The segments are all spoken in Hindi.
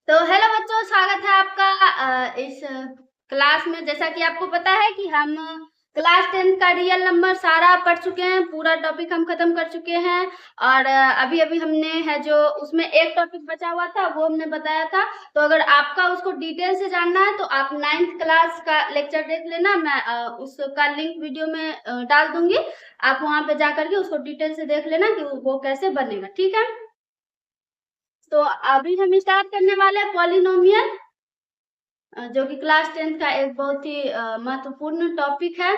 तो हेलो बच्चों, स्वागत है आपका इस क्लास में। जैसा कि आपको पता है कि हम क्लास 10 का रियल नंबर सारा पढ़ चुके हैं, पूरा टॉपिक हम खत्म कर चुके हैं। और अभी अभी हमने है जो उसमें एक टॉपिक बचा हुआ था वो हमने बताया था। तो अगर आपका उसको डिटेल से जानना है तो आप 9th क्लास का लेक्चर देख लेना। मैं उसका लिंक वीडियो में डाल दूंगी। आप वहां पे जाकर के उसको डिटेल से देख लेना कि वो कैसे बनेगा, ठीक है। तो अभी हम स्टार्ट करने वाले हैं पॉलिनोमियल, जो कि क्लास 10 का एक बहुत ही महत्वपूर्ण टॉपिक है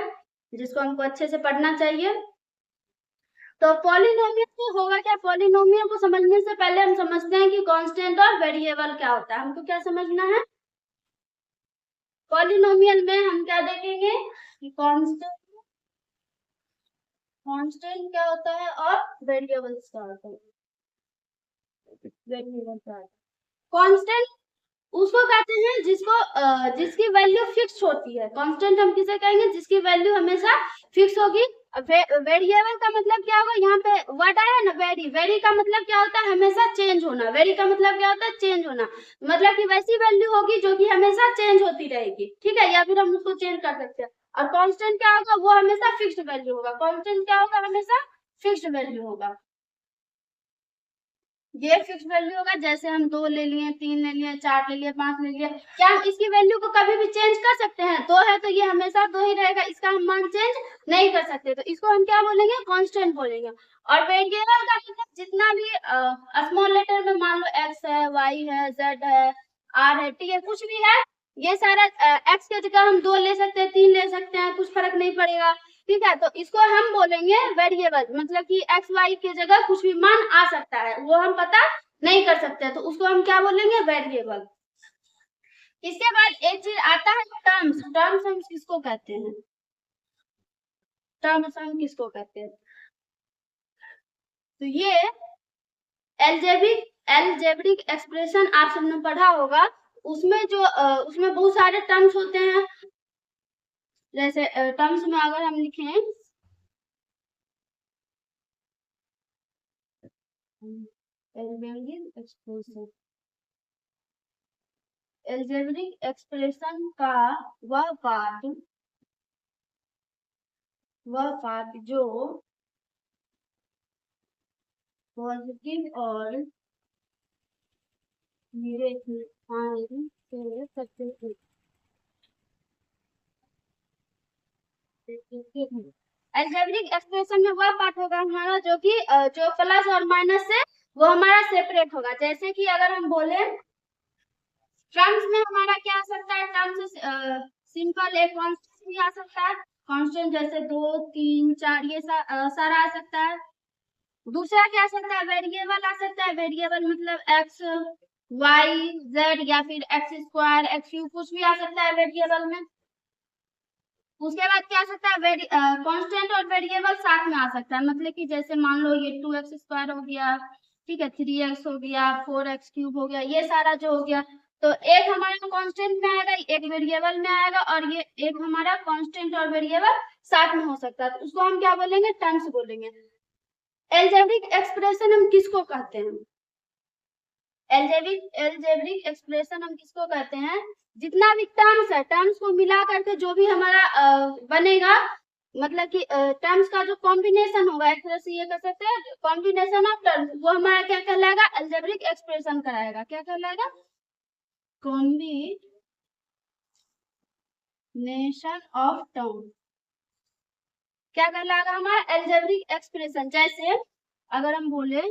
जिसको हमको अच्छे से पढ़ना चाहिए। तो पॉलिनोमियल में होगा क्या, पॉलिनोमियल को समझने से पहले हम समझते हैं कि कांस्टेंट और वेरिएबल क्या होता है। हमको क्या समझना है, पॉलिनोमियल में हम क्या देखेंगे कि कांस्टेंट कांस्टेंट क्या होता है और वेरिएबल्स क्या होता है। वेरिएबल क्या होता है, कांस्टेंट उसको कहते हैं जिसकी वैल्यू फिक्स होती है। कांस्टेंट हम किसे कहेंगे, जिसकी वैल्यू हमेशा फिक्स होगी। वेरिएबल का मतलब क्या होगा, यहाँ पे वर्ड आया है ना वेरी। वेरी का मतलब क्या होता है, हमेशा चेंज होना। वेरी का मतलब क्या होता है, चेंज होना। मतलब कि वैसी वैल्यू होगी जो कि हमेशा चेंज होती रहेगी, ठीक है, या फिर हम उसको चेंज कर सकते हैं। और कांस्टेंट क्या होगा, वो हमेशा फिक्स्ड वैल्यू होगा। कांस्टेंट क्या होगा, हमेशा फिक्स्ड वैल्यू होगा। ये फिक्स वैल्यू होगा। जैसे हम 2 ले लिए, 3 ले लिए, 4 ले लिए, 5 ले लिए, क्या हम इसकी वैल्यू को कभी भी चेंज कर सकते हैं? 2 है तो ये हमेशा 2 ही रहेगा, इसका हम मान चेंज नहीं कर सकते। तो इसको हम क्या बोलेंगे, कांस्टेंट बोलेंगे। और वेरिएबल का मतलब जितना भी स्मॉल लेटर में, मान लो एक्स है, वाई है, जेड है, आर है, ठीक है, कुछ भी है, ये सारा एक्स के जगह हम 2 ले सकते हैं, 3 ले सकते हैं, कुछ फर्क नहीं पड़ेगा, ठीक है। तो इसको हम बोलेंगे वेरिएबल। मतलब कि एक्स वाई की जगह कुछ भी मान आ सकता है, वो हम पता नहीं कर सकते, तो उसको हम क्या बोलेंगे, वेरिएबल। इसके बाद एक चीज आता है टर्म्स। टर्म्स हम किसको कहते हैं, टर्म्स हम किसको कहते हैं, तो ये एल्जेब्रिक एक्सप्रेशन आप सबने पढ़ा होगा। उसमें जो उसमें बहुत सारे टर्म्स होते हैं। जैसे टर्म्स में अगर हम लिखें एल्जेब्रिक एक्सप्रेशन, एल्जेब्रिक एक्सप्रेशन का वह पार्ट जो पॉजिटिव और नेगेटिव साइन से सक्सेसफुल एल्जेब्रिक एक्सप्रेशन में वह पार्ट होगा हमारा जो कि जो प्लस और माइनस से वो हमारा सेपरेट होगा। जैसे कि अगर हम बोले टर्म्स में हमारा क्या आ सकता है, टर्म्स सिंपल एक कांस्टेंट भी आ सकता है। कांस्टेंट जैसे 2, 3, 4 ये सारा आ सकता है। दूसरा क्या आ सकता है, वेरिएबल आ सकता है। वेरिएबल मतलब एक्स, वाई, जेड या फिर एक्स स्क्वायर, एक्स क्यूब, कुछ भी आ सकता है वेरिएबल में। उसके बाद क्या आ सकता है, कांस्टेंट और वेरिएबल साथ में आ सकता है। मतलब कि जैसे मान लो ये 2x स्क्वायर हो गया, ठीक है, 3x हो गया, 4x क्यूब हो गया, ये सारा जो हो गया, तो एक हमारा कांस्टेंट में आएगा, एक वेरिएबल में आएगा, और ये एक हमारा कांस्टेंट और वेरिएबल साथ में हो सकता है। तो उसको हम क्या बोलेंगे, टर्म्स बोलेंगे। एल्जेब्रिक एक्सप्रेशन हम किसको कहते हैं, एल्जेब्रिक एक्सप्रेशन हम किसको कहते हैं, जितना भी टर्म्स है, टर्म्स को मिला करके जो भी हमारा बनेगा, मतलब कि टर्म्स का जो कॉम्बिनेशन होगा, एक तरह से ये कह सकते हैं कॉम्बिनेशन ऑफ टर्म्स, वो हमारा क्या कहलाएगा, एल्जेब्रिक एक्सप्रेशन कहलाएगा। क्या कहलाएगा, कॉम्बिनेशन ऑफ टर्म्स क्या कहलाएगा, हमारा एल्जेब्रिक एक्सप्रेशन। जैसे अगर हम बोले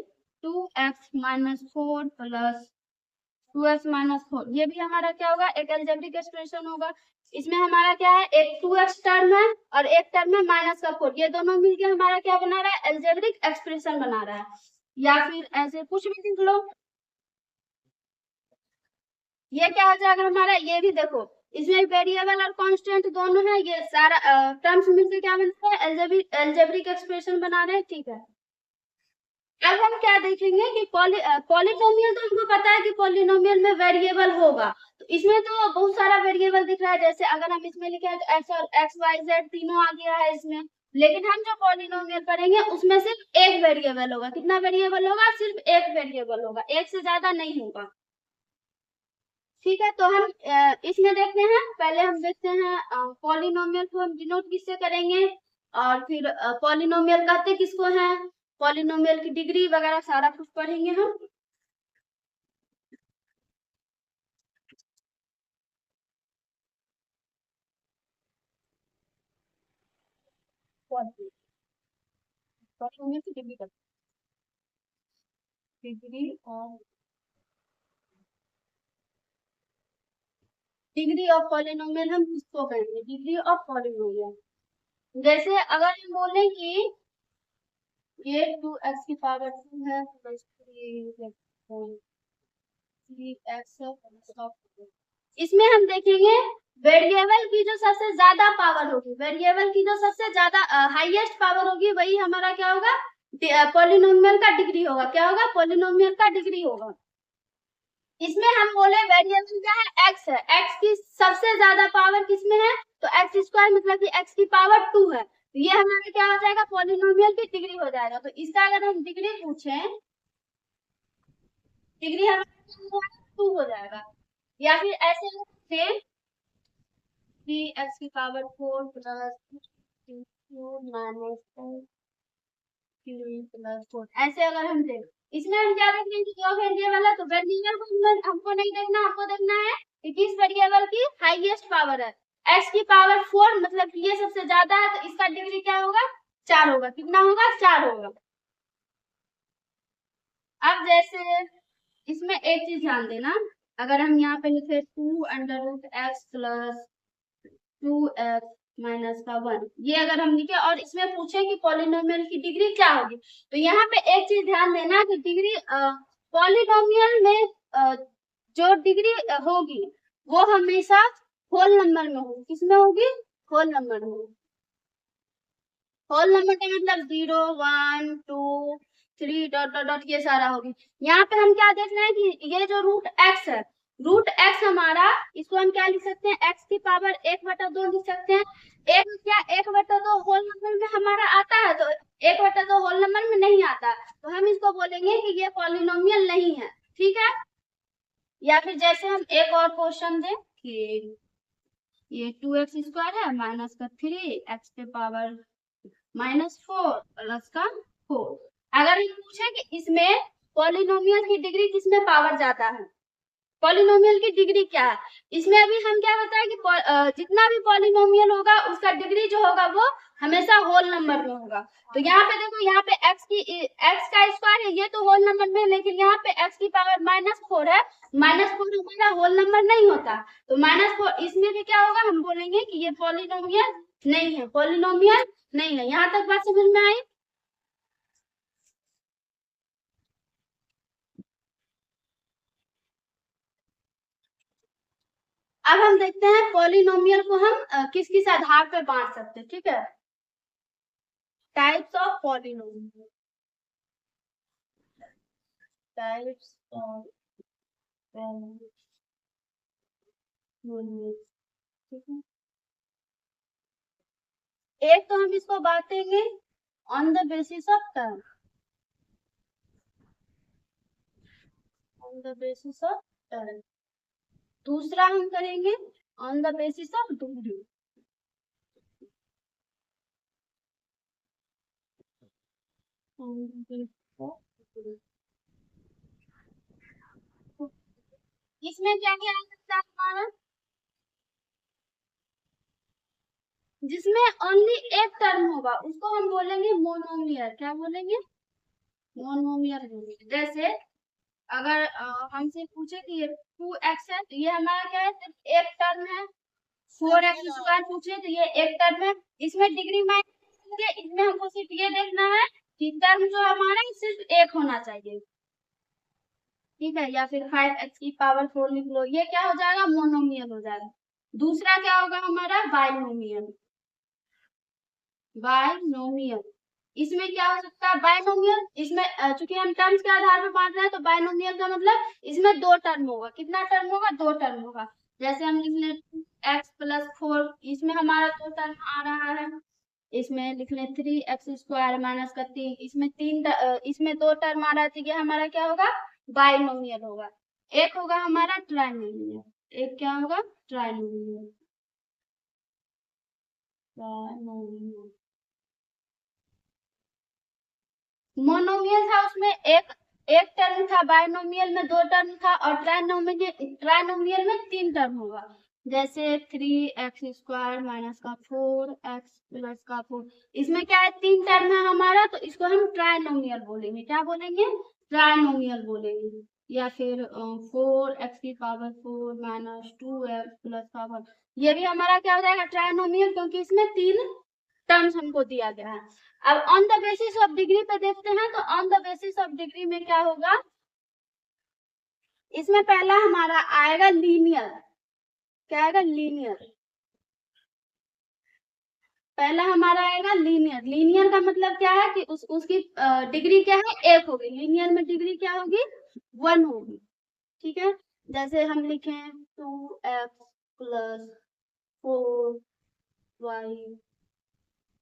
2x माइनस 4 प्लस 2x-4, ये भी हमारा क्या होगा, एक एल्जेब्रिक एक्सप्रेशन होगा। इसमें हमारा क्या है, एक 2x टर्म है और एक टर्म है माइनस का 4, ये दोनों मिलके हमारा क्या बना रहा है, एल्जेब्रिक एक्सप्रेशन बना रहा है। या फिर ऐसे कुछ भी लिख लो, ये क्या हो जाएगा हमारा, ये भी देखो, इसमें वेरिएबल और कांस्टेंट दोनों है, ये सारा टर्म्स मिलकर क्या बनता है, एल्जेब्रिक एक्सप्रेशन बना रहे हैं, ठीक है। अब हम क्या देखेंगे कि पॉलिनोमियल तो हमको पता है कि पॉलिनोमियल में वेरिएबल होगा। तो इसमें तो बहुत सारा वेरिएबल दिख रहा है। जैसे अगर हम इसमें लिखे हैं तो एक्स और एक्स वाई जेड तीनों आ गया है इसमें। लेकिन हम जो पॉलिनोमियल पढ़ेंगे उसमें सिर्फ एक वेरिएबल होगा। कितना वेरिएबल होगा, सिर्फ एक वेरिएबल होगा, एक से ज्यादा नहीं होगा। ठीक है, तो हम इसमें देखते हैं। पहले हम देखते हैं पॉलिनोमियल को हम डिनोट किससे करेंगे, और फिर पॉलिनोमियल कहते किसको हैं, पॉलिनोमियल की डिग्री वगैरह सारा कुछ पढ़ेंगे हम। पॉलिनोमियल की डिग्री करते डिग्री ऑफ पॉलिनोमियल हम किसको कहेंगे, डिग्री ऑफ पॉलिनोमियल। जैसे अगर हम बोले कि ये 2x की पावर 2 है प्लस 3x, इसमें हम देखेंगे वेरिएबल की जो सबसे ज्यादा पावर होगी, वेरिएबल की जो सबसे ज्यादा हाईएस्ट पावर होगी, वही हमारा क्या होगा, पॉलिनोमियल का डिग्री होगा। क्या होगा, पॉलिनोमियल का डिग्री होगा। इसमें हम बोले वेरिएबल क्या है, x है, x की सबसे ज्यादा पावर किसमें है, तो x स्क्वायर मतलब कि x की पावर 2 है, तो ये हमारा क्या हो जाएगा, पॉलिनोमियल की डिग्री हो जाएगा। तो इसका अगर हम डिग्री पूछे, डिग्री हमारा 2 हो जाएगा। या फिर ऐसे से 3x की पावर 4 प्लस 2 माइनस 4, ऐसे अगर हम देख, इसमें हम क्या देख लेंगे, जो वेरिएबल है, तो वेरिएबल को हमको नहीं देखना, हमको देखना है कि किस वेरिएबल की हाईएस्ट पावर है। x की पावर 4 मतलब कि ये सबसे ज्यादा है, तो इसका डिग्री क्या होगा, 4 होगा। कितना होगा, 4 होगा। अब जैसे इसमें एक चीज ध्यान देना, अगर हम यहाँ पे लिखे 2 under root X plus 2x minus का 1, ये अगर हम लिखे और इसमें पूछे कि पॉलिनोमियल की डिग्री क्या होगी, तो यहाँ पे एक चीज ध्यान देना कि डिग्री पॉलिनोमियल में जो डिग्री होगी वो हमेशा होल नंबर में होगी। किसमें होगी, होल नंबर में होगी। होल नंबर का मतलब 0 1 2 3 डॉट डॉट डॉट ये सारा होगी। यहाँ पे हम क्या देख रहे हैं कि ये जो रूट एक्स है, रूट एक्स हमारा, इसको हम क्या लिख सकते हैं, एक्स की पावर 1/2 लिख सकते हैं। एक क्या 1/2 होल नंबर में हमारा आता है, तो 1/2 होल नंबर में नहीं आता, तो हम इसको बोलेंगे कि ये पॉलिनोमियल नहीं है। ठीक है, या फिर जैसे हम एक और क्वेश्चन दें कि ये 2x स्क्वायर है माइनस का 3x पे पावर -4 प्लस का 4। अगर हम पूछे कि इसमें पॉलिनोमियल की डिग्री किसमें पावर ज्यादा है, पॉलिनोमियल की डिग्री क्या है, इसमें अभी हम क्या बताए कि जितना भी पॉलिनोमियल होगा उसका डिग्री जो होगा वो हमेशा होल नंबर में होगा। तो यहाँ पे देखो, यहाँ पे x का स्क्वायर है, ये तो होल नंबर में है, लेकिन यहाँ पे x की पावर -4 है, -4 हमारा होल नंबर नहीं होता, तो -4 इसमें भी क्या होगा, हम बोलेंगे कि ये पॉलिनोमियल नहीं है, पॉलिनोमियल नहीं है। यहाँ तक बात समझ में आई। अब हम देखते हैं पॉलिनोमियल को हम किस किस आधार पर बांट सकते हैं। ठीक है, types of polynomial, types of polynomial. ठीक है, एक तो हम इसको बांटेंगे on the basis of term, on the basis of term. दूसरा हम करेंगे on the basis of degree. इसमें क्या क्या आ सकता है हमारा, जिसमें ओनली एक टर्म होगा उसको हम बोलेंगे मोनोमियल। क्या बोलेंगे, मोनोमियल। जैसे अगर हमसे पूछे कि ये 2x है, तो ये हमारा क्या है, सिर्फ एक टर्म है। 4x स्क्वायर पूछे तो ये एक टर्म है, इसमें डिग्री माइनस, इसमें हमको सिर्फ ये देखना है कि टर्म जो हमारा सिर्फ एक होना चाहिए। ठीक है, या फिर 5x की पावर 4 लिख लो, ये क्या हो जाएगा, मोनोमियल हो जाएगा। दूसरा क्या होगा हमारा, बाइनोमियल। बाइनोमियल, इसमें क्या हो सकता है, बाइनोमियल, इसमें चूंकि हम टर्म्स के आधार पर बांट रहे हैं, तो बाइनोमियल का मतलब इसमें दो टर्म होगा। कितना टर्म होगा, दो टर्म होगा। जैसे हम लिख लें 2x प्लस 4, इसमें हमारा दो टर्म आ रहा है। इसमें लिख लें 3x स्क्वायर माइनस का 3, इसमें इसमें दो टर्म आ रहा है, तो ये हमारा क्या होगा, बाइनोमियल होगा। एक होगा हमारा ट्राइनोमियल। एक क्या होगा, ट्राइनोमियल। ट्राइनोमियल मोनोमियल था, उसमें एक एक टर्म था, बायनोमियल में दो टर्म था, और ट्राइनोमियल में तीन टर्म होगा। जैसे 3x² माइनस का 4x प्लस का 4, इसमें क्या है, तीन टर्म है हमारा, तो इसको हम ट्राइनोमियल बोलेंगे। क्या बोलेंगे, ट्राइनोमियल बोलेंगे। या फिर 4x⁴ माइनस 2x प्लस का 1, ये भी हमारा क्या हो जाएगा, ट्राइनोमियल, क्योंकि इसमें तीन टर्म्स हमको दिया गया है। अब on the basis of degree पे देखते हैं, तो on the basis of degree में क्या होगा, इसमें पहला हमारा आएगा लीनियर। क्या आएगा, लीनियर। पहला हमारा आएगा लीनियर। लीनियर का मतलब क्या है कि उसकी डिग्री क्या है, एक होगी। लीनियर में डिग्री क्या होगी, 1 होगी। ठीक है, जैसे हम लिखें 2x प्लस 4y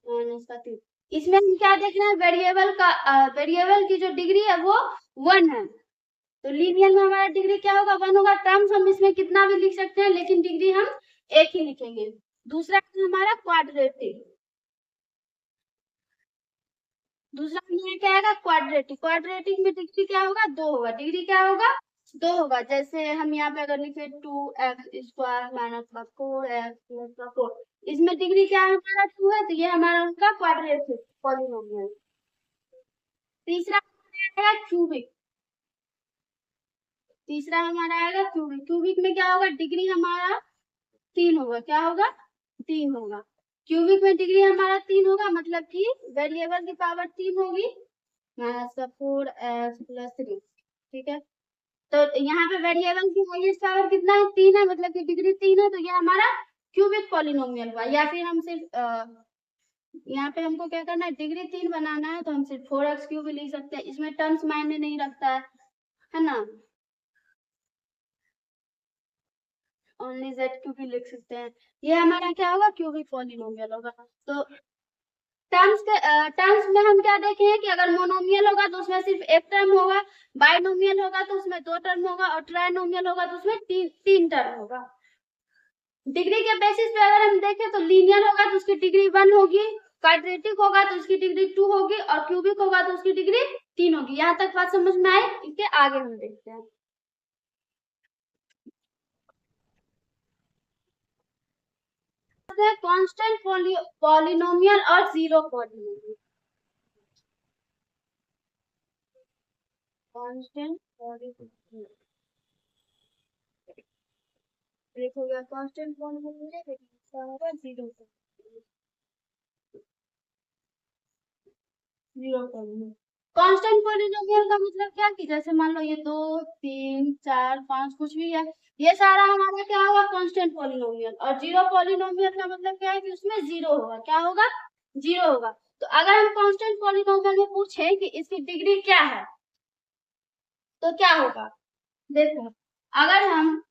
माइनस का 3। इसमें हम क्या देख रहे हैं, वेरिएबल का वेरिएबल की जो डिग्री है वो 1 है, तो लीनियर में हमारा डिग्री क्या होगा, 1 होगा। टर्म्स हम इसमें कितना भी लिख सकते हैं, लेकिन डिग्री हम एक ही लिखेंगे। दूसरा हमारा क्वाड्रेटिक। दूसरा हमारा क्या आएगा, क्वाड्रेटिक। क्वाड्रेटिक में डिग्री क्या होगा, 2 होगा। डिग्री क्या होगा, 2 होगा। जैसे हम यहाँ पे अगर लिखे 2x² माइनस का 4x प्लस का 4, इसमें डिग्री क्या है, हमारा 2 है, तो ये हमारा उनका क्वाड्रेटिक पॉलिनोमियल। तीसरा आएगा क्यूबिक। तीसरा हमारा आएगा क्यूबिक। क्यूबिक में क्या होगा, डिग्री हमारा 3 होगा। क्या होगा, 3 होगा। क्यूबिक में डिग्री हमारा 3 होगा, मतलब कि वेरिएबल की पावर 3 होगी, माइनस का 4x प्लस 3। ठीक है, तो यहाँ पे वेरिएबल की हाईएस्ट पावर कितना है, 3 है, मतलब कि डिग्री 3 है, तो ये हमारा क्यूबिक पॉलिनोमियल हुआ। या फिर हम सिर्फ यहाँ पे हमको क्या करना है, डिग्री 3 बनाना है, तो हम सिर्फ 4x³ भी लिख सकते हैं। इसमें टर्म्स मायने नहीं रखता है ना, ओनली z³ भी लिख सकते हैं। ये हमारा क्या होगा, क्यूबिक पॉलिनोमियल होगा। तो टर्म्स में हम क्या देखें कि अगर मोनोमियल होगा तो उसमें सिर्फ एक टर्म होगा, बाइनोमियल होगा तो उसमें दो टर्म होगा, और ट्राइनोमियल होगा तो उसमें तीन टर्म होगा। डिग्री के बेसिस पे अगर हम देखें तो लीनियर होगा तो उसकी डिग्री 1 होगी, क्वाड्रेटिक होगा तो उसकी डिग्री 2 होगी, और क्यूबिक होगा तो उसकी डिग्री 3 होगी। यहाँ तक बात समझ में आए, इसके आगे हम देखते हैं। कांस्टेंट पॉलिनोमियल और जीरो पॉलिनोमियल। कांस्टेंट पॉलिनोमियल देखो गया, कांस्टेंट पॉलिनोमियल है, लेकिन इसका होगा जीरो पॉलिनोमियल। कांस्टेंट पॉलिनोमियल का मतलब क्या, कि जैसे मान लो ये 2 3 4 5 कुछ भी है, ये सारा हमारा क्या होगा, कांस्टेंट पॉलिनोमियल। और जीरो पॉलिनोमियल का मतलब क्या है कि उसमें जीरो होगा। क्या होगा, जीरो होगा। तो अगर हम कांस्टेंट पॉलिनोमियल में पूछे कि इसकी डिग्री क्या है, तो क्या होगा, देखो अगर हम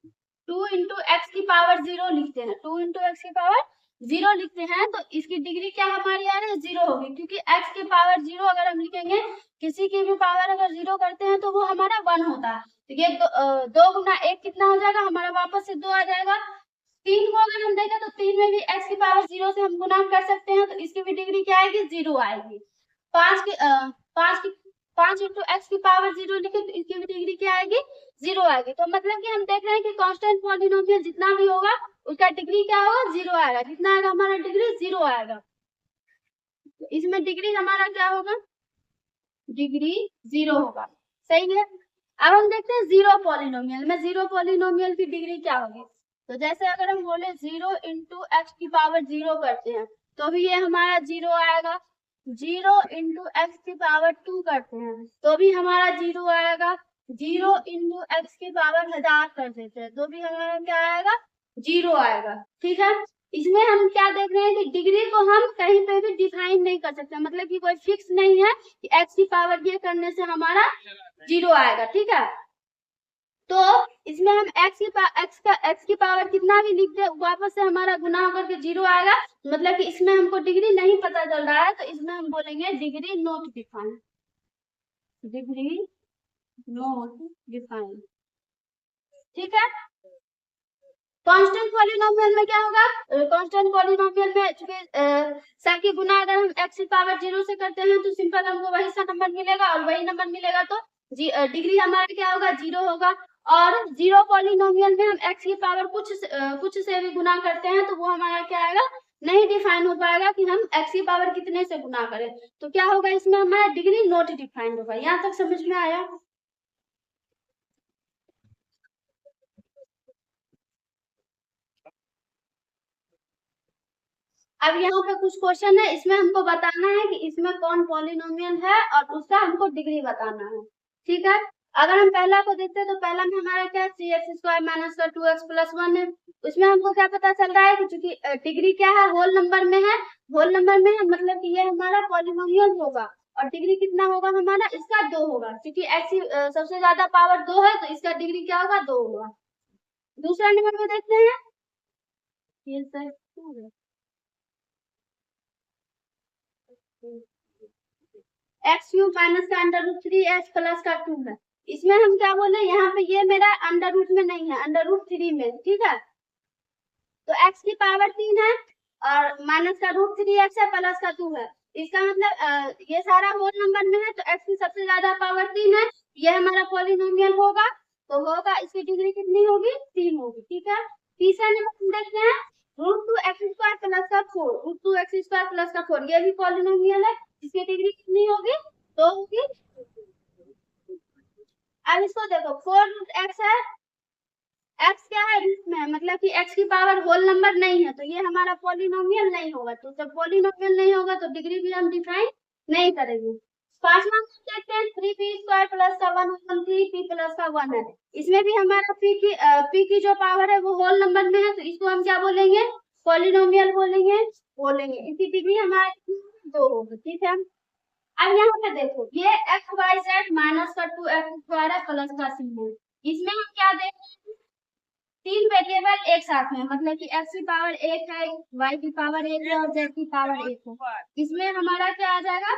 2 इंटू एक्स की पावर 0 लिखते हैं, 2 इंटू एक्स की पावर 0 लिखते हैं, तो इसकी डिग्री क्या हमारी आ रही है, 0 होगी, क्योंकि x की पावर 0 अगर हम लिखेंगे, किसी की भी पावर अगर 0 करते हैं तो वो हमारा 1 होता है। तो ये 2 गुना 1 कितना हो जाएगा, हमारा वापस से 2 आ जाएगा। 3 को अगर हम देखें तो 3 में भी x की पावर 0 से हम गुना कर सकते हैं, तो इसकी भी डिग्री क्या आएगी, 0 आएगी। 5 इंटू एक्स की पावर 0 लिखे तो इसकी भी डिग्री क्या आएगी, 0 आएगी। तो मतलब कि हम देख रहे हैं कि कांस्टेंट पॉलिनोमियल जितना भी होगा उसका डिग्री क्या होगा, 0 आएगा। कितना आएगा, हमारा डिग्री 0 आएगा। तो इसमें डिग्री हमारा क्या होगा, डिग्री 0 होगा। सही है। अब हम देखते हैं जीरो पॉलिनोमियल में, जीरो पॉलिनोमियल की डिग्री क्या होगी। तो जैसे अगर हम बोले 0 इंटू एक्स की पावर 0 करते हैं, तो भी ये हमारा 0 आएगा। 0 इंटू एक्स की पावर 2 करते हैं तो भी हमारा 0 आएगा। 0 इंटू एक्स की पावर 1000 कर देते हैं तो भी हमारा क्या आएगा, 0 आएगा। ठीक है, इसमें हम क्या देख रहे हैं कि डिग्री को हम कहीं पे भी डिफाइन नहीं कर सकते, मतलब कि कोई फिक्स नहीं है कि एक्स की पावर ये करने से हमारा 0 आएगा। ठीक है, तो इसमें हम एक्स की पावर कितना भी लिख दे, वापस से हमारा गुना होकर के 0 आएगा। मतलब कि इसमें हमको डिग्री नहीं पता चल रहा है, तो इसमें हम बोलेंगे degree not defined. Degree not defined. ठीक है, कांस्टेंट पॉलिनोमियल में क्या होगा, कांस्टेंट पॉलिनोमियल में चूंकि सबकी गुना अगर हम x की पावर 0 से करते हैं तो सिंपल हमको वही सा नंबर मिलेगा, और वही नंबर मिलेगा तो डिग्री हमारा क्या होगा, 0 होगा। और जीरो पॉलिनोमियल में हम x की पावर कुछ से भी गुना करते हैं तो वो हमारा क्या आएगा, नहीं डिफाइन हो पाएगा कि हम x की पावर कितने से गुना करें, तो क्या होगा इसमें हमारा डिग्री नॉट डिफाइंड होगा। यहाँ तक समझ में आया? अब यहाँ पे कुछ क्वेश्चन है, इसमें हमको बताना है कि इसमें कौन पॉलिनोमियल है और उसका हमको डिग्री बताना है। ठीक है, अगर हम पहला को देखते हैं तो पहला में हमारा क्या, 3x² माइनस का 2x+1 है। उसमें हमको क्या पता चल रहा है कि चूंकि डिग्री क्या है, होल नंबर में है, होल नंबर में है मतलब कि ये हमारा पॉलिनोमियल होगा, और डिग्री कितना होगा हमारा, इसका 2 होगा, क्योंकि x सबसे ज्यादा पावर 2 है तो इसका डिग्री क्या होगा, 2 होगा। दूसरा नंबर में देखते हैं, ये सर x³ माइनस का √3x प्लस का 2 है। इसमें हम क्या बोले, यहाँ पे ये मेरा अंडर रूट में नहीं है, अंडर रूट 3 में, ठीक है। तो x की पावर 3 है और माइनस का √3x है प्लस का 2 है। इसका मतलब ये सारा होल नंबर में है तो x की सबसे ज्यादा पावर 3 है, ये हमारा पॉलिनोमियल होगा, तो होगा इसकी डिग्री कितनी होगी, 3 होगी। ठीक है, तीसरा नंबर हम देखते हैं, √2x² प्लस का 4, √2x² प्लस का 4, ये भी पॉलिनोमियल है, इसकी डिग्री कितनी होगी, 2 होगी। अब इसको देखो, 4√x है, x क्या है, रूट में है, मतलब कि x की पावर होल नंबर नहीं है, तो ये हमारा पॉलिनोमियल नहीं होगा। तो जब पॉलिनोमियल नहीं होगा तो डिग्री भी हम डिफाइन नहीं करेंगे। पांचवा देखते हैं, 3p² प्लस का 1 3p प्लस का 1 है। इसमें भी हमारा p की जो पावर है वो होल नंबर में है, तो इसको हम क्या बोलेंगे, पॉलिनोमियल बोलेंगे। इसकी डिग्री हमारे 2 होगी। ठीक है, अब यहाँ पे देखो, ये x y z माइनस का 2x² है प्लस का 3 है। इसमें हम क्या देख रहे हैं, तीन वेरिएबल एक साथ में, मतलब कि x की पावर 1 है, y की पावर 1 है और z की पावर 1 है। इसमें हमारा क्या आ जाएगा,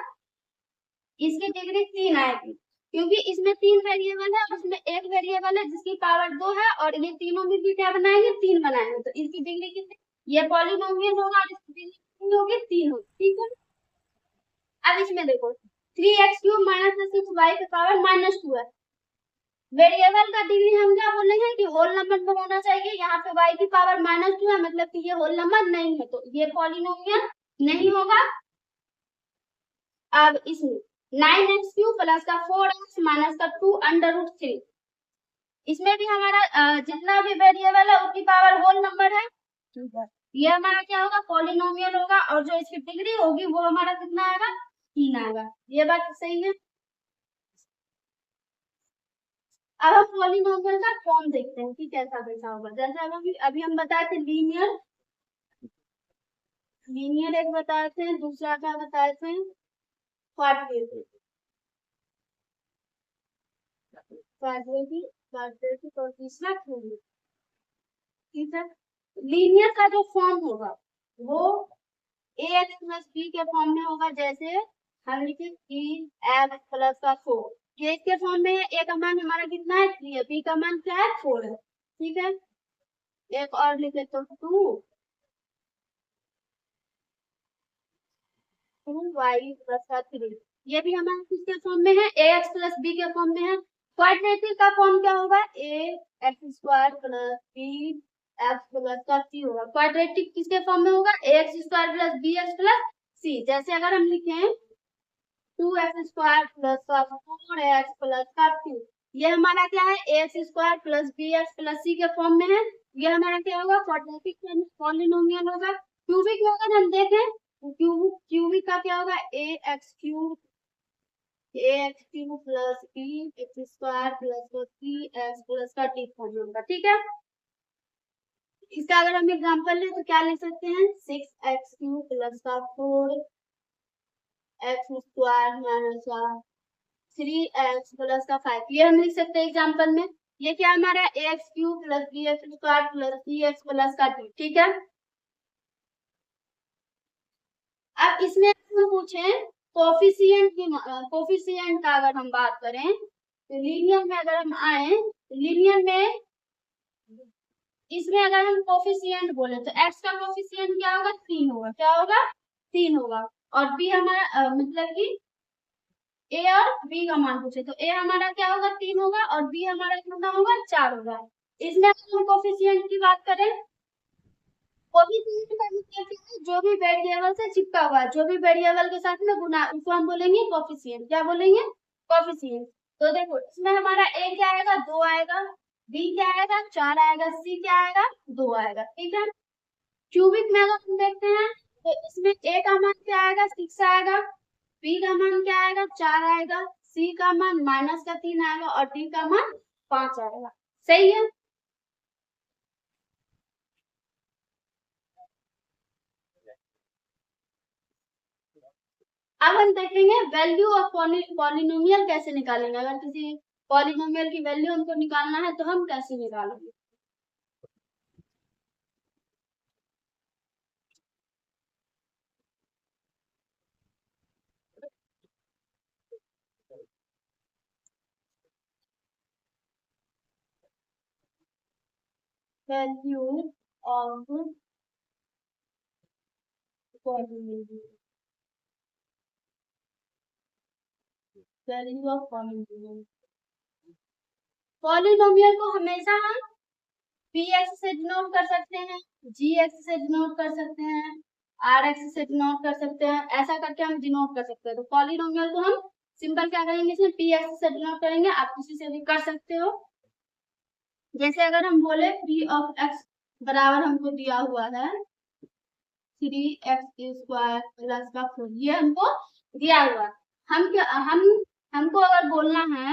इसकी डिग्री 3 आएगी, क्योंकि इसमें 3 वेरिएबल है और इसमें एक वेरिएबल है जिसकी पावर 2 है, और ये तीनों में भी क्या बनाएंगे, 3 बनाएंगे, तो इसकी डिग्री कितनी, ये पॉलिनोमियल होगा और इसकी डिग्री कितनी होगी, 3 होगी। ठीक है, अब इसमें देखो, 3x³ माइनस 6y की पावर -2 है। वेरिएबल का डिग्री हम क्या बोले हैं कि होल नंबर में होना चाहिए, यहाँ पे y की पावर -2 है, मतलब कि ये होल नंबर नहीं है, तो ये पॉलिनोमियल नहीं होगा। अब इसमें 9x³ प्लस का 4x माइनस का 2 √3, इसमें भी हमारा जितना भी वेरिएबल है उसकी पावर होल नंबर है, ये हमारा क्या होगा, पॉलिनोमियल होगा, और जो इसकी डिग्री होगी वो हमारा कितना आएगा, 3 आएगा। ये बात सही है। अब हम पॉलिनोमियल का फॉर्म देखते हैं कि कैसा होगा। जैसे अभी हम बताए थे लीनियर, एक बताए थे, दूसरा क्या बताए थे, क्वाड्रेटिक, और तीसरा क्यूबिक। ठीक है, लीनियर का जो फॉर्म होगा वो ax प्लस b के फॉर्म में होगा, जैसे हम लिखे 3x प्लस का 4, ये इसके फॉर्म में है। a का मान हमारा कितना है, 3 है, b का मान क्या है, 4 है। ठीक है, एक और लिखे तो 2y प्लस का 3, ये भी हमारे किसके फॉर्म में है, ax प्लस b के फॉर्म में है। क्वाड्रेटिक का फॉर्म क्या होगा, ax² plus b x plus का c होगा। क्वाड्रेटिक किसके फॉर्म में होगा, ax² plus bx plus c। जैसे अगर हम लिखें 2x² प्लस का 4x प्लस का 2, ये हमारा क्या है, ax² plus bx plus c के फॉर्म में है, ये हमारा क्या होगा, क्वाड्रेटिक पॉलिनोमियल होगा। क्यूबिक में अगर हम देखें, क्यूबिक का क्या होगा, ax³ plus b x² plus c x plus का d फॉर्म में होगा। ठीक है, इसका अगर हम एग्जांपल लें तो क्या ले सकते हैं, 6x³ प्लस का 4x² माइनस का 3x प्लस का 5, ये हम लिख सकते हैं एग्जांपल में। ये क्या हमारा ax³ plus bx² plus cx plus का d। ठीक है, अब इसमें हम पूछें कोफिशिएंट का अगर हम बात करें, तो लीनियर में अगर हम आए, लीनियर में इसमें अगर हम कोफिशिएंट बोले तो x का कोफिशिएंट क्या होगा, 3 होगा। क्या होगा, 3 होगा। और b हमारा मतलब कि a और b का मान पूछे तो a हमारा क्या होगा, 3 होगा, और b हमारा कितना होगा, 4 होगा। इसमें अगर हम कोफिशिएंट की बात करें, कोफिशिएंट का मतलब क्या है, जो भी वेरिएबल से चिपका हुआ है, जो भी वेरिएबल के साथ में गुना, उसको हम बोलेंगे कोफिशिएंट। क्या बोलेंगे, कोफिशिएंट। तो देखो इसमें हमारा a क्या आएगा, 2 आएगा, b क्या आएगा, 4 आएगा, c क्या आएगा, 2 आएगा। ठीक है। क्यूबिक में अगर हम देखते हैं तो इसमें a का मान क्या आएगा, 6 आएगा, b का मान क्या आएगा, 4 आएगा, c का मान -3 आएगा, और d का मान 5 आएगा। सही है। अब हम देखेंगे वैल्यू ऑफ पॉलिनोमियल कैसे निकालेंगे। अगर किसी पॉलिनोमियल की वैल्यू हमको निकालना है तो हम कैसे निकालेंगे। Value of polynomial, value of polynomial. Polynomial को हमेशा हम पी एक्स से डिनोट कर सकते हैं, जी एक्स से डिनोट कर सकते हैं, आर एक्स से डिनोट कर सकते हैं, ऐसा करके हम डिनोट कर सकते हैं। तो पॉलिनोमियल को हम सिंपल क्या करेंगे, इसमें पी एक्स से डिनोट करेंगे। आप किसी से भी कर सकते हो। जैसे अगर हम बोले पी ऑफ एक्स बराबर हमको दिया हुआ है 3x² प्लस का 4, ये हमको दिया हुआ है। हम क्या हमको अगर बोलना है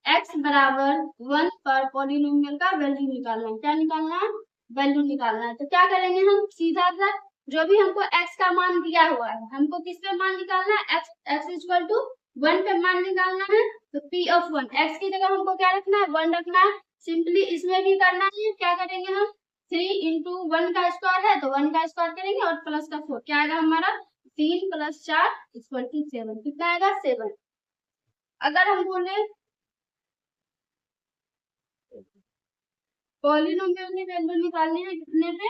x बराबर 1 पर पॉलिनोमियल का वैल्यू निकालना है। क्या निकालना है, वैल्यू निकालना है। तो क्या करेंगे, हम सीधा सा जो भी हमको x का मान दिया हुआ है, हमको किस पे मान निकालना है, x इक्वल टू 1 पे मान निकालना है। तो p ऑफ 1, x की जगह हमको क्या रखना है, 1 रखना है। सिंपली इसमें भी करना है। क्या करेंगे हम, 3 इंटू 1 का स्क्वायर है तो 1 का स्क्वायर करेंगे, और प्लस का 4, क्या आएगा हमारा 3 + 4 इक्वल टू 7। कितना आएगा, 7। अगर हम बोले पॉलिनोमियल की वैल्यू निकालनी है कितने पे,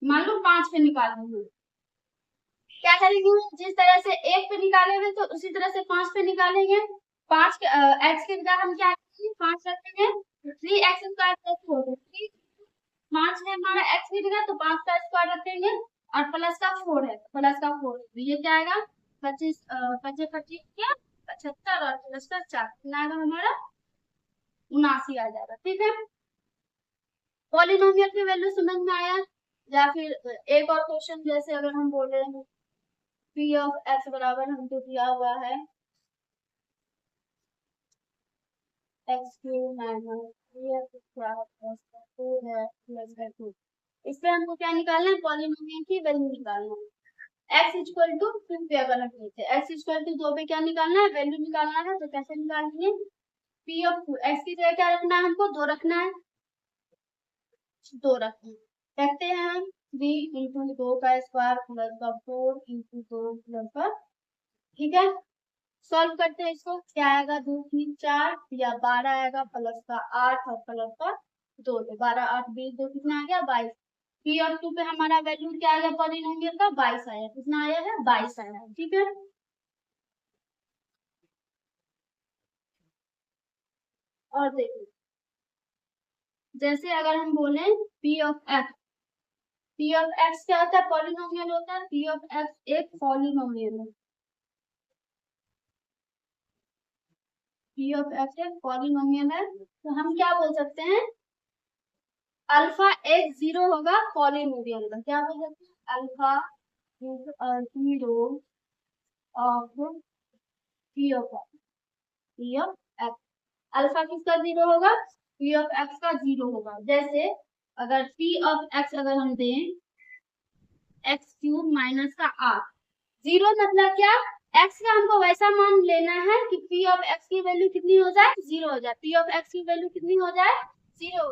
मान लो 5 पे निकालनी है। क्या करेंगे, जिस तरह से 1 पे निकालेंगे तो उसी तरह से 5 पे निकालेंगे। 5 एक्स की जगह हम क्या रखेंगे, 5 रखेंगे। 3x² + 4, 5 है हमारा x की जगह, तो 5 का स्क्वायर रखेंगे, और प्लस का 4 है, प्लस का 4, तो ये क्या आएगा, 25 25 25 क्या 75, और प्लस का 4 कितना आएगा हमारा 79 आ जाएगा। ठीक है। पॉलिनोमियल की वैल्यू समझ में आया। या फिर एक और क्वेश्चन, जैसे अगर हम बोले पी ऑफ एक्स बराबर हमको दिया हुआ है x³ - 3x² + 4 है प्लस का 2। इस पे हमको क्या निकालना है, पॉलिनोमियल की वैल्यू निकालना है। x इक्वल टू 2 पे अगर रख लेते हैं, x इक्वल टू 2 पे क्या निकालना है, वैल्यू निकालना है। तो कैसे निकालेंगे, p ऑफ 2, x की जगह क्या रखना है, हमको 2 रखना है, 2 रखना है। रखते हैं हम 3 इंटू 2 का स्क्वायर प्लस का 4 इंटू 2 प्लस का। ठीक है। सॉल्व करते हैं इसको, क्या आएगा, 2 3 4 या 12 आएगा, प्लस का 8 और प्लस का 2, तो 12 8 20, 2 कितना आ गया, 22। पी और 2 पे हमारा वैल्यू क्या आ गया पॉलिनोमियल का, 22 आया। कितना आया है, 22 आया है। ठीक है। और देखिए, जैसे अगर हम बोले P of x, P of x क्या होता है, पॉलिनोमियल होता है। पी ऑफ एक्स एक पॉलिनोमियल है, पी ऑफ एक्स एक पॉलिनोमियल है। तो हम क्या बोल सकते हैं, अल्फा एक 0 होगा पॉलिनोमियल का। क्या बोल सकते हैं, alpha is 0 of P of x, P of x. Alpha किसका 0 होगा, पी ऑफ एक्स का 0 होगा। जैसे अगर पी ऑफ एक्स अगर हम दें x³ - का r, 0 मतलब क्या, x का हमको वैसा मान लेना है कि p ऑफ x की वैल्यू कितनी हो जाए, 0 हो जाए। p ऑफ x की वैल्यू कितनी हो जाए, 0।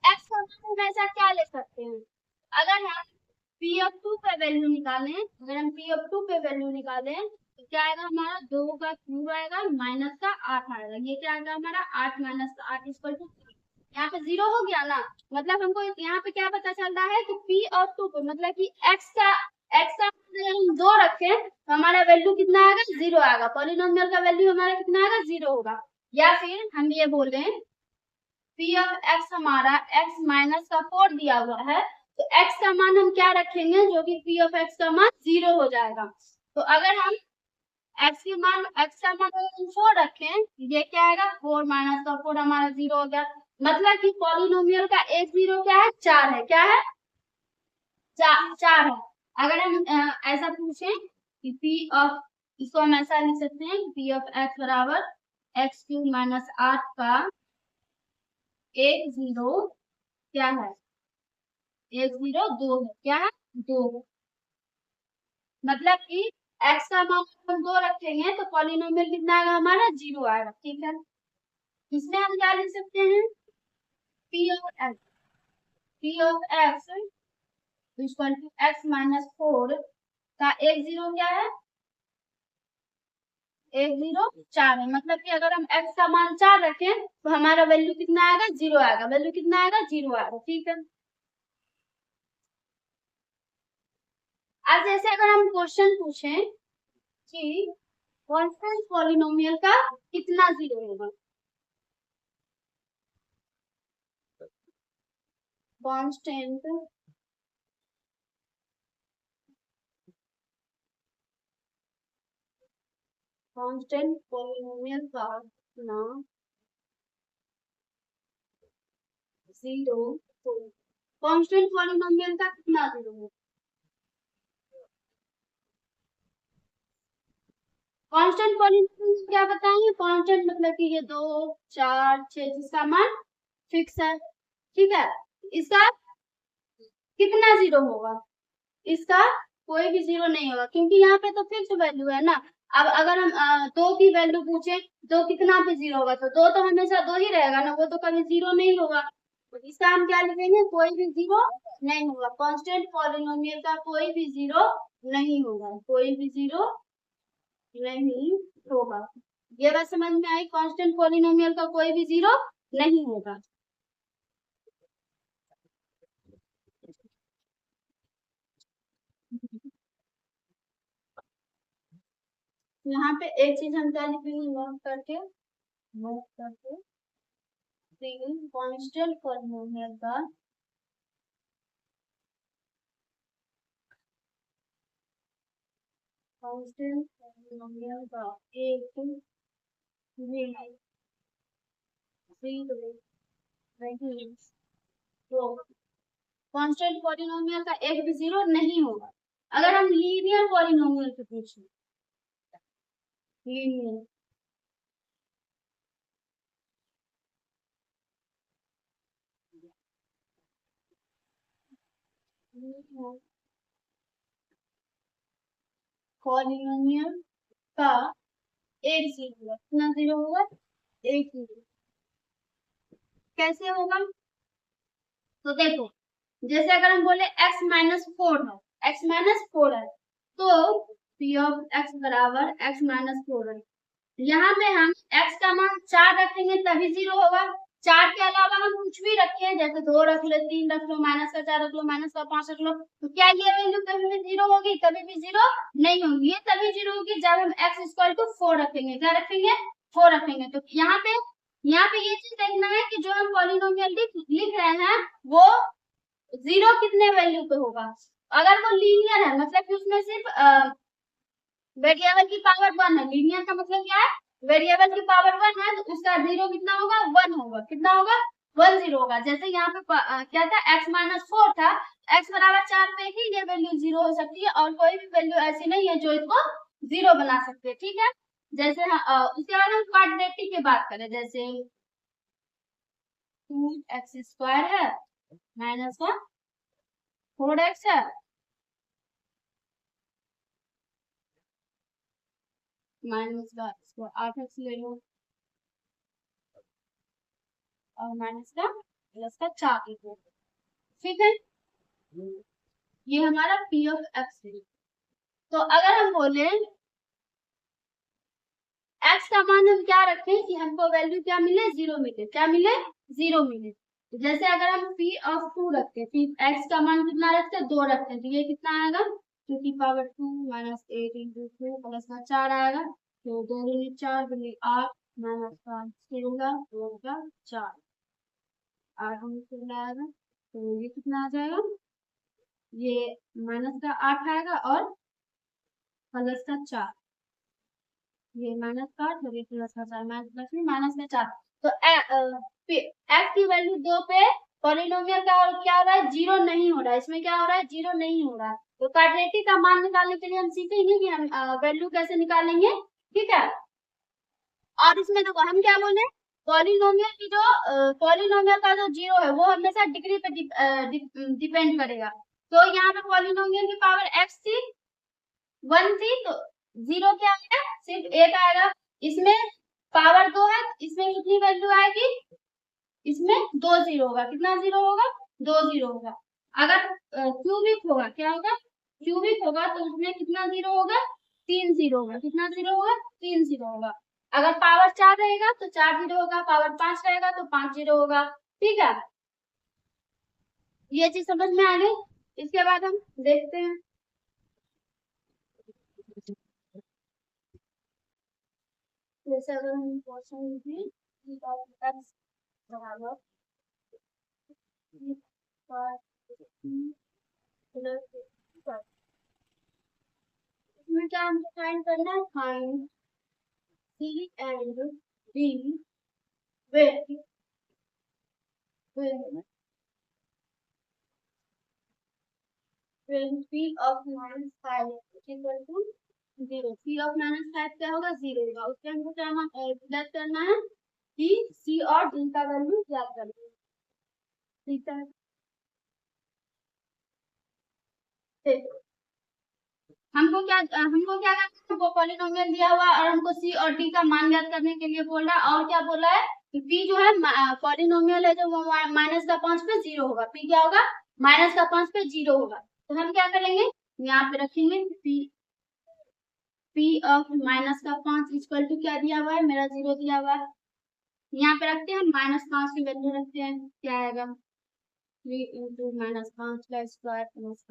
x का मान हम ऐसा क्या ले सकते हैं, अगर हम p ऑफ 2 पे वैल्यू निकालें, अगर हम p ऑफ 2 पे वैल्यू निकालें तो क्या आएगा हमारा, 2 का क्यूब आएगा माइनस का 8 आएगा। ये क्या आएगा हमारा, 8 - 8 इक्वल टू 3। यहाँ पे 0 हो गया ना, मतलब हमको यहाँ पे क्या पता चल रहा है कि P ऑफ 2 को मतलब कि x का अगर हम 2 रखें तो हमारा वैल्यू कितना आएगा, 0 आएगा। पॉलिनोमियल का वैल्यू हमारा कितना आएगा, 0 होगा। या फिर हम ये बोले P ऑफ x हमारा x माइनस का 4 दिया हुआ है, तो x का मान हम क्या रखेंगे, जो कि P ऑफ x का मान 0 हो जाएगा। तो अगर हम x का मान अगर हम 4 रखें, ये क्या आएगा, 4 माइनस का 4 हमारा 0 हो गया। मतलब कि पॉलिनोमियल का एक 0 क्या है, 4 है। क्या है, 4 है। अगर हम ऐसा पूछें कि P ऑफ, इसको हम ऐसा लिख सकते हैं, P ऑफ x बराबर एक्स क्यूब माइनस 8 का एक 0 क्या है, एक 0 2 है। क्या है, 2। मतलब कि x का मान हम 2 रखेंगे तो पॉलिनोमियल कितना आएगा हमारा, 0 आएगा। ठीक है, इसमें हम क्या लिख सकते हैं, P of x, P of x equal to x minus 4 का एक 0 क्या है, एक 0 4 है। मतलब कि अगर हम x का मान 4 रखें तो हमारा वैल्यू कितना आएगा, 0 आएगा। वैल्यू कितना आएगा, 0 आएगा। ठीक है, अब जैसे अगर हम क्वेश्चन पूछें कि कांस्टेंट पॉलिनोमियल का कितना 0 होगा, कांस्टेंट कांस्टेंट पॉलिनोमियल का कितना 0 होगा, कांस्टेंट पॉलिनोमियल का कितना 0 होगा। कांस्टेंट पॉलिनोमियल क्या बताएंगे, कांस्टेंट मतलब कि ये 2 4 6 जिसका मान फिक्स है। ठीक है, इसका कितना 0 होगा, इसका कोई भी 0 नहीं होगा, क्योंकि यहाँ पे तो फिक्स वैल्यू है ना। अब अगर हम 2 की वैल्यू पूछे, 2 कितना पे 0 होगा, तो 2 तो हमेशा 2 ही रहेगा ना, वो तो कभी 0 नहीं होगा। तो इसका हम क्या लिखेंगे, कोई भी 0 नहीं होगा। कांस्टेंट पॉलिनोमियल का कोई भी 0 नहीं होगा, कोई भी 0 नहीं होगा। ये बात समझ में आई, कांस्टेंट पॉलिनोमियल का कोई भी 0 नहीं होगा। यहाँ पे एक चीज हम क्या लिखेंगे, नोट करके कांस्टेंट पॉलिनोमियल का कांस्टेंट पॉलिनोमियल का एक भी 0 नहीं, तो कांस्टेंट पॉलिनोमियल का एक भी 0 नहीं होगा। अगर हम लीनियर पॉलिनोमियल से पूछें, लीनियर पॉलिनोमियल का एक 0 होगा, कितना 0 होगा, एक 0। कैसे होगा, तो देखो, जैसे अगर हम बोले x माइनस 4 है, x माइनस 4 है, तो p ऑफ x बराबर x माइनस 4 है। यहाँ पे हम x का मान 4 रखेंगे तभी 0 होगा। 4 के अलावा हम कुछ भी रखें, जैसे 2 रख लो, 3 रख लो, माइनस का 4 रख लो, माइनस का 5 रख लो, तो क्या ये वैल्यू कभी भी 0 होगी, कभी भी 0 नहीं होगी। ये तभी 0 होगी जब हम x इक्वल टू 4 रखेंगे। क्या रखेंगे, 4 रखेंगे। तो यहाँ पे ये चीज देखना है कि जो हम पॉलिनोमियल लिख रहे हैं वो 0 कितने वैल्यू पे होगा। अगर वो लीनियर है, मतलब कि उसमें सिर्फ वेरिएबल की पावर 1 है। लीनियर का मतलब क्या है, वेरिएबल की पावर 1 है, तो उसका 0 कितना होगा, 1 होगा। कितना होगा, 1 0 होगा। जैसे यहाँ पे क्या था, x माइनस 4 था, x बराबर 4 पे ही ये वैल्यू 0 हो सकती है, और कोई भी वैल्यू ऐसी नहीं है जो इसको 0 बना सकते हैं। ठीक है, जैसे उसके बाद हम क्वाड्रेटिक की बात करें, जैसे 2x स्क्वायर है माइनस का 4x है माइनस का इसको 8x ले लो, और माइनस का प्लस का 4 ले लो। ठीक है, ये हमारा p ऑफ x है। तो अगर हम बोले x का मान हम क्या रखें कि हमको वैल्यू क्या मिले, 0 मिले, क्या मिले, 0 मिले। तो जैसे अगर हम p ऑफ 2 रखते हैं, x का मान कितना रखते हैं, 2 रखते हैं, तो ये कितना आएगा, 2 की पावर 2 माइनस 8 इंटू 2 प्लस का 4 आएगा, तो 2 दूनी 4 दूनी 8 माइनस 5 होगा, 2 का 4 8 होने आएगा, तो ये कितना आ जाएगा, ये माइनस का 8 आएगा और प्लस का 4, ये माइनस का 8 और ये प्लस का 4, माइनस का 4। तो x की वैल्यू 2 पे पॉलिनोमियल का और क्या हो रहा है, 0 नहीं हो रहा है, इसमें क्या हो रहा है, 0 नहीं हो रहा है। तो क्वाड्रेटिक का मान निकालने के लिए हम सीखेंगे कि हम वैल्यू कैसे निकालेंगे, ठीक है। और इसमें देखो हम क्या बोले, पॉलिनोमियल की जो पॉलिनोमियल का जो 0 है वो हमेशा डिग्री पे डिपेंड करेगा। तो यहाँ पे पॉलिनोमियल की पावर x थी 1 थी, तो 0 क्या आएगा, सिर्फ 1 आएगा। इसमें पावर 2 है, इसमें कितनी वैल्यू आएगी, इसमें 2 0 होगा, कितना 0 होगा, 2 0 होगा। अगर क्यूबिक होगा, क्या होगा, क्यूबिक होगा तो उसमें कितना 0 होगा, 3 0 होगा, कितना 0 होगा, 3 0 होगा। अगर पावर 4 रहेगा तो 4 0 होगा, पावर 5 रहेगा तो 5 0 होगा, ठीक है। ये चीज समझ में आ गई। इसके बाद हम देखते हैं, जैसे अगर हम क्वेश्चन भी बराबर इसमें क्या हमको फाइंड करना है, find C and D when P of minus 5 is equal to 0, P of minus 5 क्या होगा, 0 होगा। उसके हमको क्या ज्ञात करना है कि C और D का वैल्यू ज्ञात करना है, ठीक है। हमको क्या करना है, हमको पॉलिनोमियल दिया हुआ और हमको C और D का मान ज्ञात करने के लिए बोल रहा है। और क्या बोला है कि P जो है पॉलिनोमियल है जो वो माइनस का 5 पे 0 होगा, P क्या होगा, माइनस का 5 पे 0 होगा। तो हम क्या करेंगे, यहाँ पे रखेंगे P ऑफ माइनस का 5 इक्वल टू क्या दिया हुआ है, मेरा 0 दिया हुआ है, यहाँ पे रखते हैं माइनस 5 की वैल्यू रखते हैं, क्या आएगा, 3 इंटू माइनस 5 का square plus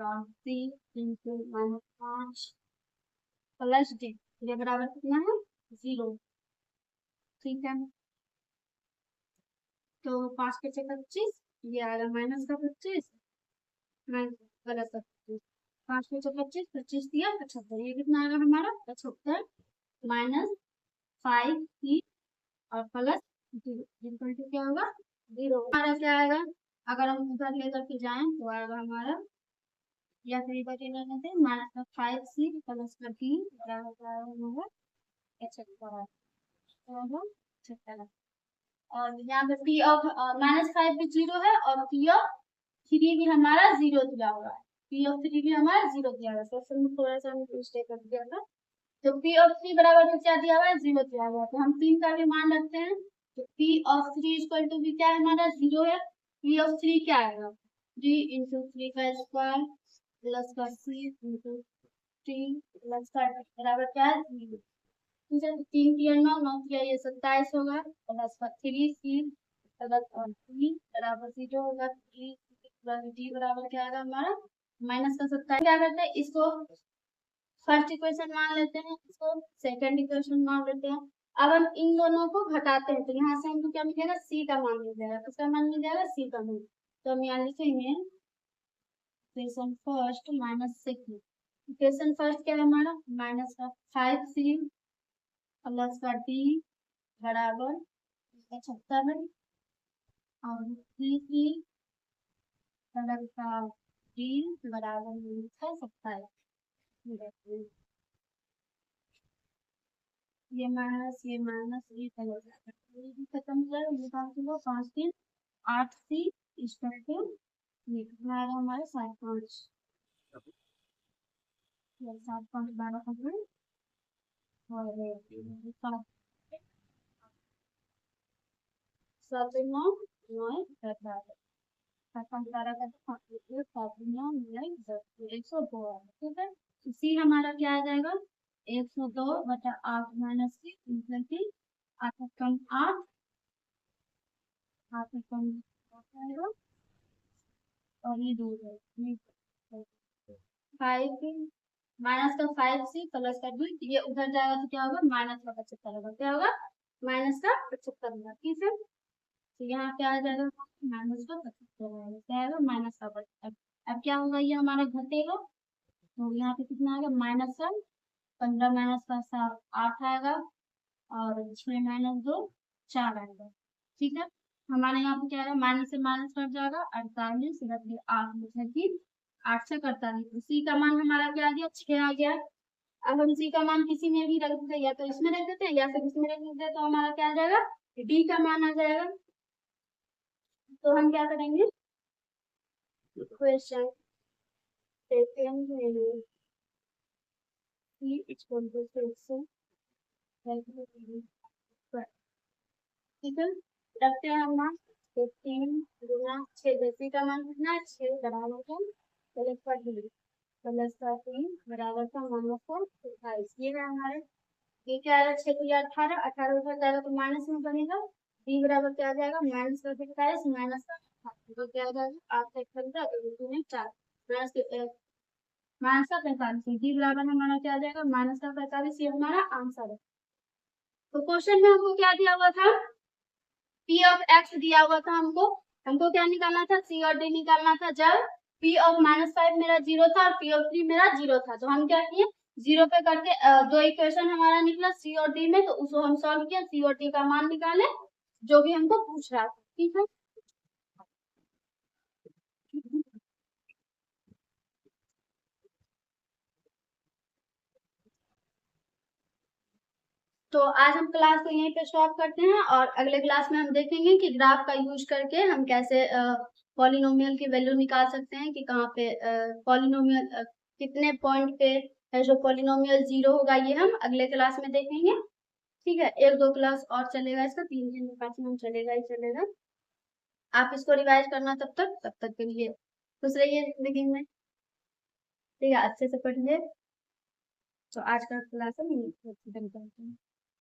3 into minus 5 plus D, ये बराबर कितना है, 0, ठीक है। तो 5 के 25, ये आएगा माइनस का 25, गलत का 25, 5 के 25, 25 दिया 75, ये कितना आएगा हमारा 75 माइनस 5 की और प्लस 0 क्या होगा, 0 हमारा क्या आएगा, अगर हम उधर लेकर के जाएं तो आएगा हमारा, या फिर इधर लेने थे, माइनस का 5c प्लस का 3 बराबर होगा 75, और यहाँ पे P ऑफ माइनस 5 भी 0 है और P ऑफ 3 भी हमारा 0 दिया हुआ है, P ऑफ 3 भी हमारा 0 दिया हुआ है। क्वेश्चन में थोड़ा सा हमने मिस्टेक कर दिया था। तो P ऑफ 3 बराबर क्या दिया हुआ है, 0 दिया हुआ है, तो हम 3 का भी मान रखते हैं। तो P ऑफ 3 इक्वल टू भी क्या है हमारा, 0 है। P ऑफ 3 क्या आएगा, 3 इंटू 3 का स्क्वायर प्लस का 3 इंटू 3 प्लस का बराबर क्या है, 0। ठीक है, 3 किया 9, 9 किया ये 27 होगा, प्लस का 3 C प्लस और 3 बराबर 0 होगा, 3 प्लस D बराबर क्या आएगा हमारा, माइनस का 27। क्या करते हैं, इसको फर्स्ट इक्वेशन मान लेते हैं, इसको सेकंड इक्वेशन मान लेते हैं। अब हम इन दोनों को घटाते हैं तो यहाँ से हमको क्या मिलेगा, C का मान मिल जाएगा, किसका मान मिल जाएगा, C का मान। तो हम यहाँ लिखेंगे equation first minus second, equation first क्या है हमारा, माइनस का 5C प्लस का D बराबर 75 और 3C प्लस का D बराबर 27। ये माइनस ये खत्म कर, ये 5 3 8 C इस पर के ये कितना आएगा हमारे 7 5 7 5 12 कंप्लीट और 7 7 9 9 10 7 5 12 का 7 9 9 10 102, ठीक है। सी हमारा क्या आ जाएगा, 102 बटा 8 माइनस 6 मतलब कि 8 कम 8 8 कम आएगा और ये 2 है 5 माइनस का 5 प्लस का 2 ये उधर जाएगा तो क्या होगा माइनस का 75 होगा क्या होगा माइनस का 75 होगा ठीक है तो यहाँ पे आ जाएगा माइनस का 75 आएगा क्या आएगा माइनस का 75 अब क्या होगा ये हमारा घटेगा तो यहाँ पे कितना आएगा माइनस का 15 माइनस का 7 8 आएगा और 6 माइनस 2 4 आएगा ठीक है हमारे यहाँ पे क्या है माइनस से माइनस कट जाएगा 48 बटे 8 मतलब कि 8 से 48 सी का मान हमारा क्या आ गया 6 आ गया अब हम सी का मान किसी में भी रख देते हैं या तो इसमें रख देते हैं या फिर इसमें रख देते हैं तो हमारा क्या आ जाएगा डी का मान आ जाएगा तो हम क्या करेंगे क्वेश्चन सेकंड में ठीक है रखते हैं हम मान 3 गुना 6 जैसे का मान कितना है 6 बराबर का प्लस का 3 प्लस का 3 बराबर का माइनस का 28 ये है हमारे ये क्या आएगा 6 को 18 18 उधर जाएगा तो माइनस में बनेगा डी बराबर क्या आ जाएगा माइनस का 27 माइनस का 8 तो क्या आ जाएगा 8 से 15 में 4 माइनस का 45 डी बराबर हमारा क्या आ जाएगा माइनस का 45 ये हमारा आंसर है तो क्वेश्चन में हमको क्या दिया हुआ था P ऑफ x दिया हुआ था हमको हमको क्या निकालना था C और D निकालना था जब P ऑफ -5 मेरा 0 था और P ऑफ 3 मेरा 0 था तो हम क्या किए 0 पे करके दो इक्वेशन हमारा निकला C और D में तो उसको हम सॉल्व किया C और D का मान निकाले जो भी हमको पूछ रहा था ठीक है तो आज हम क्लास को यहीं पे स्टॉप करते हैं और अगले क्लास में हम देखेंगे कि ग्राफ का यूज करके हम कैसे पॉलिनोमियल की वैल्यू निकाल सकते हैं कि कहाँ पे पॉलिनोमियल कितने पॉइंट पे है जो पॉलिनोमियल 0 होगा ये हम अगले क्लास में देखेंगे ठीक है 1-2 क्लास और चलेगा इसका 3 दिन 5 दिन चलेगा ही चलेगा आप इसको रिवाइज करना तब तक के लिए खुश रहिए जिंदगी में ठीक है अच्छे से पढ़िए तो आज का क्लास हम खत्म करते हैं